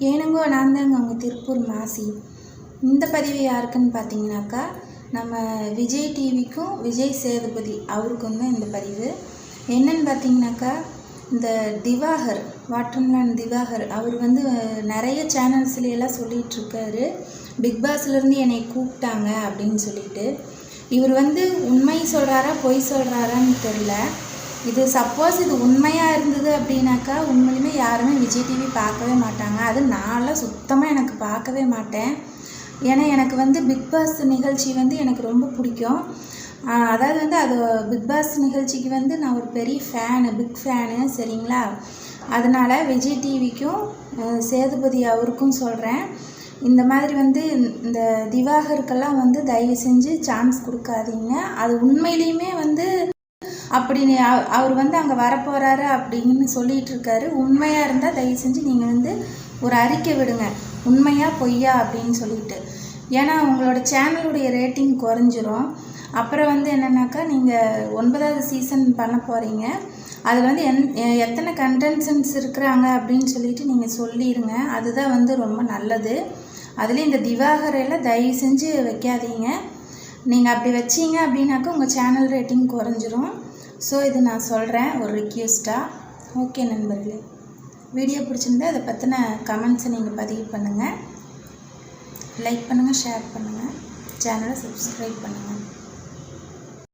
ஏனுங்கோ நான் தாங்க உங்கள் திருப்பூர் மாசி. இந்த பதிவு யாருக்குன்னு பார்த்தீங்கன்னாக்கா, நம்ம விஜய் டிவிக்கும் விஜய் சேதுபதி அவருக்கும் தான் இந்த பதிவு. என்னன்னு பார்த்தீங்கன்னாக்கா, இந்த திவாகர் வாட்டர்மெலன் திவாகர் அவர் வந்து நிறைய சேனல்ஸ்லாம் சொல்லிகிட்ருக்காரு, பிக் பாஸ்லேருந்து என்னை கூப்பிட்டாங்க அப்படின்னு சொல்லிட்டு. இவர் வந்து உண்மை சொல்கிறாரா பொய் சொல்கிறாரான்னு தெரில. இது சப்போஸ் இது உண்மையாக இருந்தது அப்படின்னாக்கா உண்மையிலுமே யாருமே விஜய் டிவி பார்க்கவே மாட்டாங்க. அது நான்லாம் சுத்தமாக எனக்கு பார்க்கவே மாட்டேன். ஏன்னா எனக்கு வந்து பிக் பாஸ் நிகழ்ச்சி வந்து எனக்கு ரொம்ப பிடிக்கும். அதாவது வந்து அது பிக் பாஸ் நிகழ்ச்சிக்கு வந்து நான் ஒரு பெரிய பிக் ஃபேனு, சரிங்களா? அதனால் விஜய் டிவிக்கும் சேதுபதி அவருக்கும் சொல்கிறேன், இந்த மாதிரி வந்து இந்த திவாகருக்கெல்லாம் வந்து தயவு செஞ்சு சான்ஸ் கொடுக்காதீங்க. அது உண்மையிலையுமே வந்து அப்படின்னு அவர் வந்து அங்கே வரப்போகிறாரு அப்படின்னு சொல்லிகிட்டு இருக்காரு. உண்மையாக இருந்தால் தயவு செஞ்சு நீங்கள் வந்து ஒரு அறிக்கை விடுங்க, உண்மையா பொய்யா அப்படின்னு சொல்லிட்டு. ஏன்னா உங்களோட சேனலுடைய ரேட்டிங் குறைஞ்சிரும். அப்புறம் வந்து என்னென்னாக்கா, நீங்கள் 9வது சீசன் பண்ண போகிறீங்க, அதில் வந்து எத்தனை கண்டென்சன்ஸ் இருக்கிறாங்க அப்படின்னு சொல்லிட்டு நீங்கள் சொல்லிடுங்க. அதுதான் வந்து ரொம்ப நல்லது. அதுலேயும் இந்த திவாகரையில் தயவு செஞ்சு வைக்காதீங்க. நீங்கள் அப்படி வச்சிங்க அப்படின்னாக்கா உங்கள் சேனல் ரேட்டிங் குறைஞ்சிரும். ஸோ இது நான் சொல்கிறேன் ஒரு ரிக்வெஸ்ட்டாக. ஓகே நண்பர்களே, வீடியோ பிடிச்சிருந்தா அதை பற்றின கமெண்ட்ஸை நீங்கள் பதிவு பண்ணுங்கள், லைக் பண்ணுங்கள், ஷேர் பண்ணுங்கள், சேனலை சப்ஸ்கிரைப் பண்ணுங்கள்.